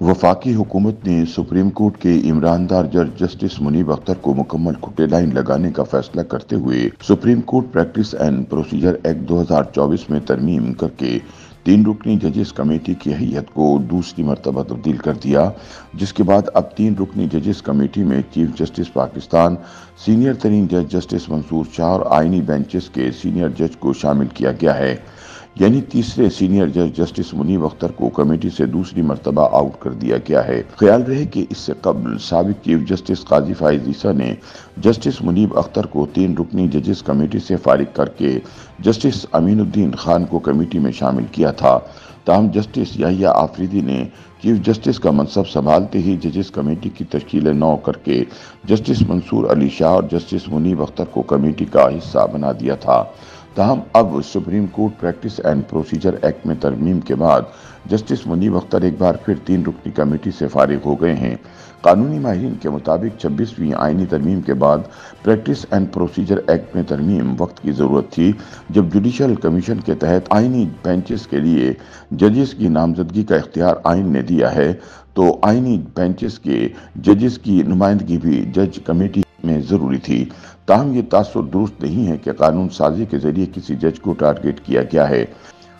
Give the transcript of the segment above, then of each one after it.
वफाकी हुकूमत ने सुप्रीम कोर्ट के ईमानदार जज जस्टिस मुनीब अख्तर को मुकम्मल खुट्टे लाइन लगाने का फैसला करते हुए supreme court practice and procedure act 2024 में तरमीम करके 3 रुकनी जजेस कमेटी की हैयत को दूसरी मरतबा तब्दील कर दिया, जिसके बाद अब 3 रुकनी जजेस कमेटी में चीफ जस्टिस पाकिस्तान, सीनियर तरीन जज जस्टिस मंसूर शाह और आईनी बेंचेस के सीनियर जज को शामिल किया गया है। यानी तीसरे सीनियर जज जस्टिस मुनीब अख्तर को कमेटी से दूसरी मरतबा आउट कर दिया गया है। ख्याल रहे कि इससे कबल साबिक चीफ जस्टिस काजी फाइज ईसा ने जस्टिस मुनीब अख्तर को 3 रुकनी जजेस कमेटी से फारिग करके जस्टिस अमीनुद्दीन खान को कमेटी में शामिल किया था। ताहम जस्टिस याहिया आफरीदी ने चीफ जस्टिस का मनसब संभालते ही जजेस कमेटी की तश्कील नौ करके जस्टिस मंसूर अली शाह और जस्टिस मुनीब अख्तर को कमेटी का हिस्सा बना दिया था। ताहम अब supreme court practice and procedure act में तरमीम के बाद जस्टिस मुनीब अख्तर एक बार फिर 3 रुकनी कमेटी से फारिग हो गए हैं। कानूनी माहिरीन के मुताबिक 26वीं आईनी तरमीम के बाद प्रैक्टिस एंड प्रोसीजर एक्ट में तरमीम वक्त की ज़रूरत थी, जब जुडिशल कमीशन के तहत आईनी बेंचेस के लिए जजेस की नामजदगी का इख्तियार आइन ने दिया है, तो आईनी बेंचेस के जजेस की नुमाइंदगी भी जज कमेटी में ज़रूरी थी। ताहम ये तासुर दुरुस्त नहीं है कि कानून साजी के जरिए किसी जज को टारगेट किया गया है।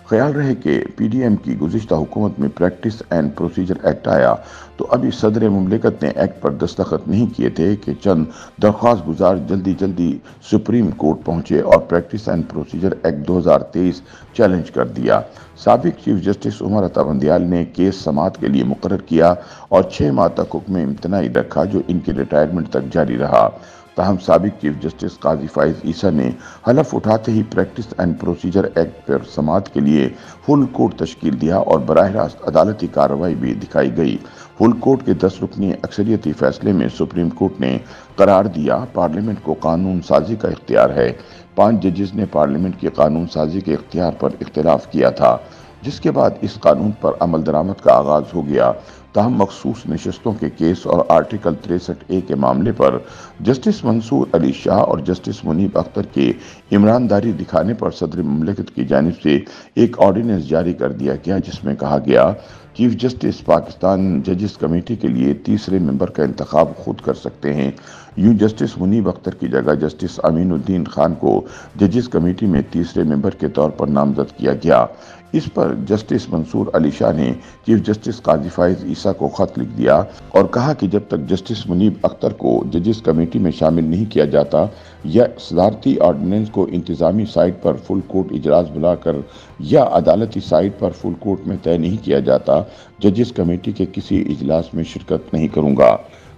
ख्याल रहे कि पीडीएम की गुज़िश्ता हुकूमत में प्रैक्टिस एंड प्रोसीजर एक्ट आया तो अभी सदर मुमलिकत ने एक्ट पर दस्तखत नहीं किए थे कि चंद दरख्वास्त गुजार जल्दी सुप्रीम कोर्ट पहुंचे और practice and procedure act 2023 challenge कर दिया। साबिक चीफ जस्टिस उमर अता बंदियाल ने केस समाअत के लिए मुकर्रर किया और 6 माह तक हुक्म इम्तनाई रखा, जो इनके रिटायरमेंट तक जारी रहा। ताहम साबिक चीफ जस्टिस काजी फाइज ईसा ने हलफ उठाते ही प्रैक्टिस एंड प्रोसीजर एक्ट पर समाअत के लिए फुल कोर्ट तश्कील दिया और बराह रास्त अदालती कार्रवाई भी दिखाई गई। फुल कोर्ट के 10 रुकनी अक्सरियती फैसले में सुप्रीम कोर्ट ने करार दिया पार्लियामेंट को कानून साजी का इख्तियार है। 5 जजेस ने पार्लियामेंट की कानून साजी के इख्तियार पर इख्तिलाफ किया था, जिसके बाद इस कानून पर अमल दरामद का आगाज हो गया। ताहम मखसूस नशस्तों के केस और आर्टिकल 63A के मामले पर जस्टिस मंसूर अली शाह और जस्टिस मुनीब अख्तर के ईमानदारी दिखाने पर सदर मुमलिकत की जानिब से एक ऑर्डिनेंस जारी कर दिया गया, जिसमें कहा गया चीफ जस्टिस पाकिस्तान जजेस कमेटी के लिए तीसरे मेंबर का इंतखाब खुद कर सकते हैं। यूं जस्टिस मुनीब अख्तर की जगह जस्टिस अमीनुद्दीन खान को जजेस कमेटी में तीसरे मेंबर के तौर पर नामजद किया गया। इस पर जस्टिस मंसूर अली शाह ने चीफ जस्टिस काजी फाइज ईसा को खत लिख दिया और कहा कि जब तक जस्टिस मुनीब अख्तर को जजेस कमेटी में शामिल नहीं किया जाता या सदारती ऑर्डिनेंस को इंतजामी साइट पर फुल कोर्ट इजलास बुलाकर या अदालती साइट पर फुल कोर्ट में तय नहीं किया जाता, जजेस कमेटी के किसी इजलास में शिरकत नहीं करूंगा।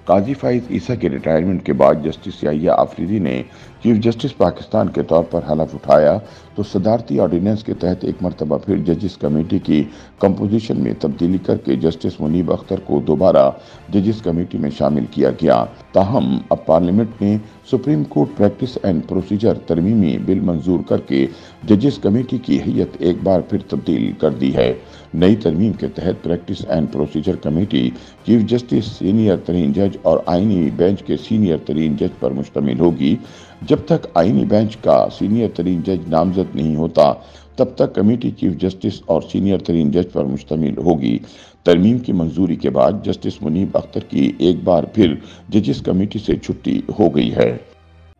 काजी फाइज ईसा के रिटायरमेंट के बाद जस्टिस याहिया आफरीदी ने चीफ जस्टिस पाकिस्तान के तौर पर हलफ उठाया तो सदारती ऑर्डिनेंस के तहत एक मरतबा फिर जजेस कमेटी की कंपोजिशन में तब्दीली करके जस्टिस मुनीब अख्तर को दोबारा जजेस कमेटी में शामिल किया गया। ताहम अब पार्लियामेंट ने supreme court practice and procedure तरमीमी बिल मंजूर करके जजेस कमेटी की हैयत एक बार फिर तब्दील कर दी है। नई तरमीम के तहत practice and procedure committee chief justice, senior तरीन जज और आईनी बेंच के सीनियर तरीन जज पर मुश्तमिल होगी। जब तक आईनी बेंच का सीनियर तरीन जज नामजद नहीं होता, तब तक कमेटी चीफ जस्टिस और सीनियर तरीन जज पर मुश्तमिल होगी। तरमीम की मंजूरी के बाद जस्टिस मुनीब अख्तर की एक बार फिर जजेस कमेटी से छुट्टी हो गई है।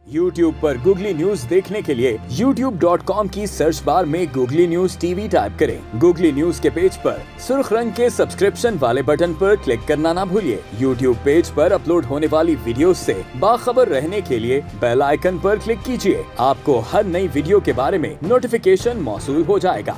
YouTube पर गूगली न्यूज देखने के लिए youtube.com की सर्च बार में गूगली न्यूज टीवी टाइप करें। गूगली न्यूज के पेज पर सुर्ख रंग के सब्सक्रिप्शन वाले बटन पर क्लिक करना ना भूलिए। YouTube पेज पर अपलोड होने वाली वीडियोस से बाखबर रहने के लिए बेल आइकन पर क्लिक कीजिए। आपको हर नई वीडियो के बारे में नोटिफिकेशन मौसूल हो जाएगा।